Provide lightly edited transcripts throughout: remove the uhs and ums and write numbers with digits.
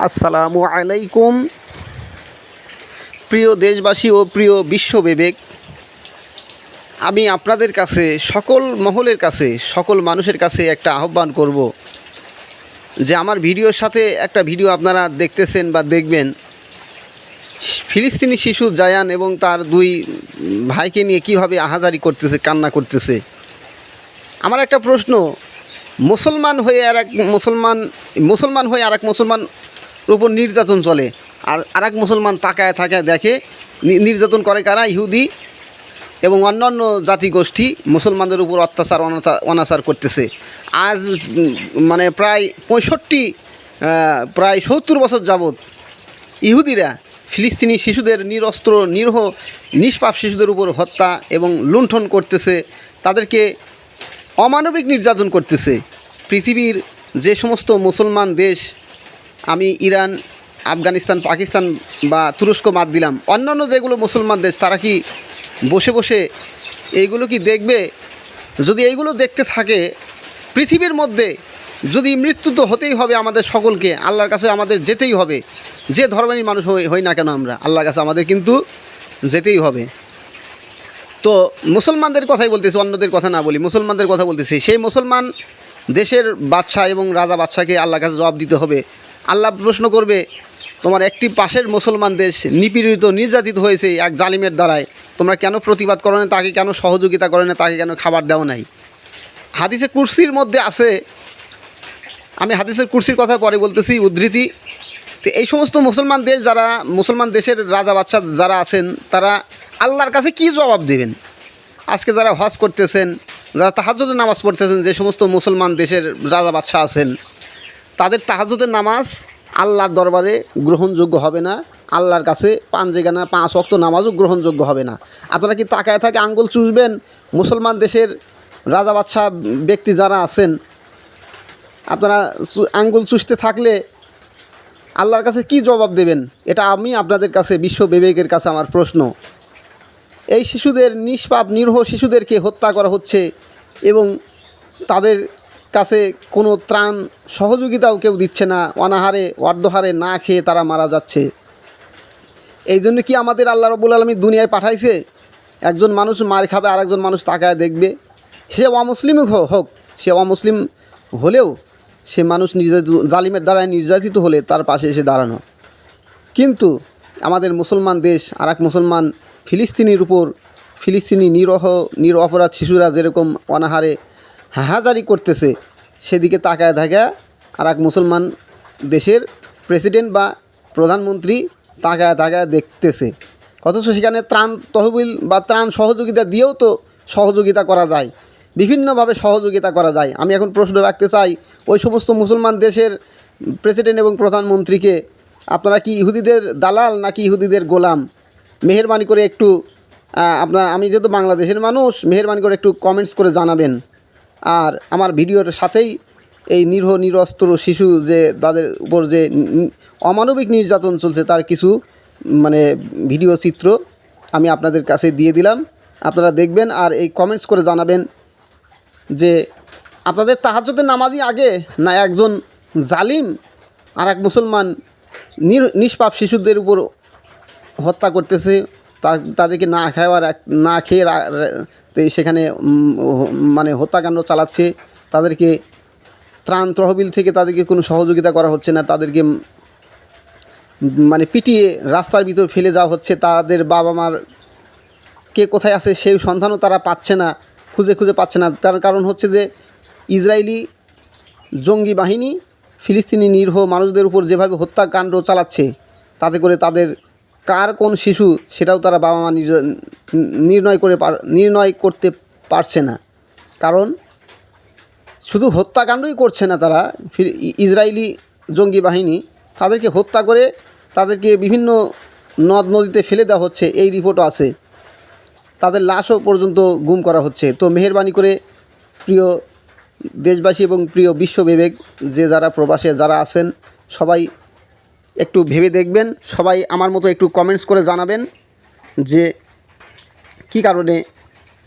আসসালামু আলাইকুম। প্রিয় দেশবাসী ও প্রিয় বিশ্ববিবেক, আমি আপনাদের কাছে সকল মহলের কাছে সকল মানুষের কাছে একটা আহ্বান করব যে আমার ভিডিওর সাথে একটা ভিডিও আপনারা দেখতেছেন বা দেখবেন। ফিলিস্তিনি শিশু জায়ান এবং তার দুই ভাইকে নিয়ে কীভাবে আহাজারি করতেছে, কান্না করতেছে। আমার একটা প্রশ্ন, মুসলমান হয়ে আর এক মুসলমান উপর নির্যাতন চলে, আর এক মুসলমান তাকায় দেখে নির্যাতন করে কারা? ইহুদি এবং অন্যান্য জাতিগোষ্ঠী মুসলমানদের উপর অত্যাচার অনাচার করতেছে। আজ মানে প্রায় 70 বছর যাবৎ ইহুদিরা ফিলিস্তিনি শিশুদের নিরস্ত্র নিরীহ নিষ্পাপ শিশুদের উপর হত্যা এবং লুণ্ঠন করতেছে, তাদেরকে অমানবিক নির্যাতন করতেছে। পৃথিবীর যে সমস্ত মুসলমান দেশ, আমি ইরান, আফগানিস্তান, পাকিস্তান বা তুরস্ক বাদ দিলাম, অন্যান্য যেগুলো মুসলমান দেশ, তারা কি বসে বসে এইগুলো কি দেখবে? যদি এইগুলো দেখতে থাকে, পৃথিবীর মধ্যে যদি মৃত্যু তো হতেই হবে আমাদের সকলকে, আল্লাহর কাছে আমাদের যেতেই হবে। যে ধর্মেরই মানুষ হই না কেন, আমরা আল্লাহর কাছে আমাদের কিন্তু যেতেই হবে। তো মুসলমানদের কথাই বলতেছি, অন্যদের কথা না বলি, মুসলমানদের কথা বলতেছি। সেই মুসলমান দেশের বাদশাহ এবং রাজা বাদশাকে আল্লাহর কাছে জবাব দিতে হবে। আল্লাহ প্রশ্ন করবে, তোমার একটি পাশের মুসলমান দেশ নিপীড়িত নির্যাতিত হয়েছে এক জালিমের দ্বারায়, তোমরা কেন প্রতিবাদ করো না? তাকে কেন সহযোগিতা করো না? তাকে কেন খাবার দেওয়া নাই? হাদিসে কুরসির মধ্যে আছে, আমি হাদিসের কুরসির কথা পরে বলতেছি, উদ্ধৃতি। তো এই সমস্ত মুসলমান দেশ, যারা মুসলমান দেশের রাজা বাদশাহ যারা আছেন, তারা আল্লাহর কাছে কি জবাব দেবেন? আজকে যারা হজ করতেছেন, যারা তাহাজ্জুদের নামাজ পড়তেছেন, যে সমস্ত মুসলমান দেশের রাজা বাদশাহ আছেন, তাদের তাহাজ্জুদের নামাজ আল্লাহর দরবারে গ্রহণযোগ্য হবে না। আল্লাহর কাছে পাঁচেগানা 5 ওয়াক্ত নামাজও গ্রহণযোগ্য হবে না। আপনারা কি তাকায় থাকে আঙ্গুল চুষবেন? মুসলমান দেশের রাজা বাদশাহ ব্যক্তি যারা আছেন, আপনারা আঙ্গুল চুষতে থাকলে আল্লাহর কাছে কি জবাব দেবেন? এটা আমি আপনাদের কাছে, বিশ্ব বিবেকের কাছে আমার প্রশ্ন। এই শিশুদের, নিষ্পাপ নিরীহ শিশুদেরকে হত্যা করা হচ্ছে এবং তাদের কাছে কোনো ত্রাণ সহযোগিতাও কেউ দিচ্ছে না। অনাহারে অর্ধহারে না খেয়ে তারা মারা যাচ্ছে। এই জন্য কি আমাদের আল্লাহ রাব্বুল আলামিন দুনিয়ায় পাঠাইছে? একজন মানুষ মার খাবে, আর একজন মানুষ তাকায় দেখবে। সে অমুসলিমই হোক, সে অমুসলিম হলেও সে মানুষ জালিমের দ্বারা নির্যাতিত হলে তার পাশে এসে দাঁড়ানো। কিন্তু আমাদের মুসলমান দেশ আর এক মুসলমান ফিলিস্তিনির উপর, ফিলিস্তিনি নিরপরাধ শিশুরা যেরকম অনাহারে হাহাজারি করতেছে, সেদিকে তাকায় আর এক মুসলমান দেশের প্রেসিডেন্ট বা প্রধানমন্ত্রী তাকায় দেখতেছে। অথচ সেখানে ত্রাণ তহবিল বা ত্রাণ সহযোগিতা দিয়েও তো সহযোগিতা করা যায়, বিভিন্নভাবে সহযোগিতা করা যায়। আমি এখন প্রশ্ন রাখতে চাই, ওই সমস্ত মুসলমান দেশের প্রেসিডেন্ট এবং প্রধানমন্ত্রীকে, আপনারা কি ইহুদিদের দালাল নাকি ইহুদিদের গোলাম? মেহেরবানি করে একটু আমি যেহেতু বাংলাদেশের মানুষ, মেহেরবানি করে একটু কমেন্টস করে জানাবেন। আর আমার ভিডিওর সাথেই এই নিরস্ত্র শিশু যে তাদের উপর যে অমানবিক নির্যাতন চলছে, তার কিছু ভিডিও চিত্র আমি আপনাদের কাছে দিয়ে দিলাম, আপনারা দেখবেন। আর এই কমেন্টস করে জানাবেন যে আপনাদের তাহাজ্জুদের নামাজই আগে, না একজন জালিম আর এক মুসলমান নিষ্পাপ শিশুদের উপর হত্যা করতেছে, তাদেরকে না খেয়ে সেখানে হত্যাকাণ্ড চালাচ্ছে, তাদেরকে ত্রাণ তহবিল থেকে তাদেরকে কোনো সহযোগিতা করা হচ্ছে না, তাদেরকে পিটিয়ে রাস্তার ভিতর ফেলে যাওয়া হচ্ছে। তাদের বাবা মার কে কোথায় আছে সেই সন্ধানও তারা পাচ্ছে না, খুঁজে পাচ্ছে না। তার কারণ হচ্ছে যে ইসরায়েলি জঙ্গি বাহিনী ফিলিস্তিনি নিরীহ মানুষদের উপর যেভাবে হত্যাকাণ্ড চালাচ্ছে, তাতে করে তাদের কার কোন শিশু সেটাও তারা বাবা মা নির্ণয় করতে পারছে না। কারণ শুধু হত্যাকাণ্ডই করছে না তারা, ইসরায়েলি জঙ্গি বাহিনী তাদেরকে হত্যা করে তাদেরকে বিভিন্ন নদ নদীতে ফেলে দেওয়া হচ্ছে, এই রিপোর্টও আছে। তাদের লাশও পর্যন্ত গুম করা হচ্ছে। তো মেহেরবানি করে প্রিয় দেশবাসী এবং প্রিয় বিশ্ববিবেক, যারা প্রবাসে যারা আছেন, সবাই একটু ভেবে দেখবেন। সবাই আমার মতো একটু কমেন্টস করে জানাবেন যে কী কারণে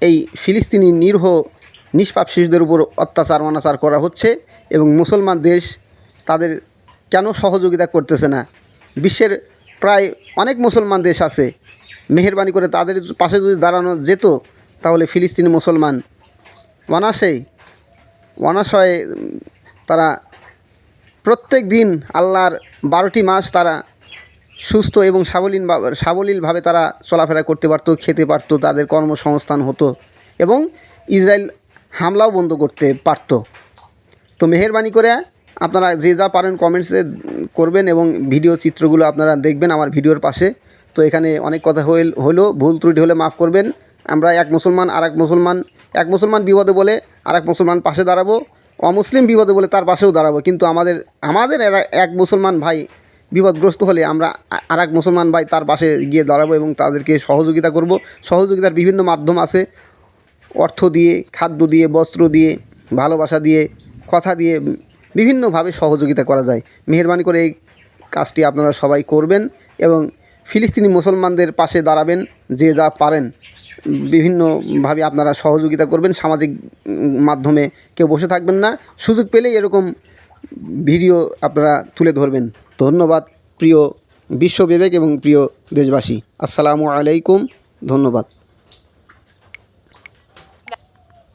এই ফিলিস্তিনি নিরীহ নিষ্পাপ শিশুদের উপর অত্যাচার অনাচার করা হচ্ছে এবং মুসলমান দেশ তাদের কেন সহযোগিতা করতেছে না? বিশ্বের প্রায় অনেক মুসলমান দেশ আছে, মেহেরবানি করে তাদের পাশে যদি দাঁড়ানো যেত তাহলে ফিলিস্তিনি মুসলমান অনাশয়ে তারা প্রত্যেক দিন আল্লাহর 12টি মাস তারা সুস্থ এবং সাবলীলভাবে তারা চলাফেরা করতে পারত, খেতে পারত, তাদের কর্মসংস্থান হতো এবং ইসরায়েল হামলাও বন্ধ করতে পারত। তো মেহেরবানি করে আপনারা যে যা পারেন কমেন্টসে করবেন এবং ভিডিও চিত্রগুলো আপনারা দেখবেন আমার ভিডিওর পাশে। তো এখানে অনেক কথা হলো, ভুল ত্রুটি হলে মাফ করবেন। আমরা এক মুসলমান বিপদে বলে আরেক মুসলমান পাশে দাঁড়াবো, অমুসলিম বিপদে বলে তার পাশেও দাঁড়াবো, কিন্তু আমাদের এক মুসলমান ভাই বিপদগ্রস্ত হলে আমরা আরেক মুসলমান ভাই তার পাশে গিয়ে দাঁড়াবো এবং তাদেরকে সহযোগিতা করব। সহযোগিতার বিভিন্ন মাধ্যম আছে, অর্থ দিয়ে, খাদ্য দিয়ে, বস্ত্র দিয়ে, ভালোবাসা দিয়ে, কথা দিয়ে বিভিন্নভাবে সহযোগিতা করা যায়। মেহেরবানি করে এই কাজটি আপনারা সবাই করবেন এবং ফিলিস্তিনি মুসলমানদের পাশে দাঁড়াবেন, যে যা পারেন বিভিন্নভাবে আপনারা সহযোগিতা করবেন। সামাজিক মাধ্যমে কেউ বসে থাকবেন না, সুযোগ পেলেই এরকম ভিডিও আপনারা তুলে ধরবেন। ধন্যবাদ প্রিয় বিশ্ববিবেক এবং প্রিয় দেশবাসী। আসসালামু আলাইকুম, ধন্যবাদ।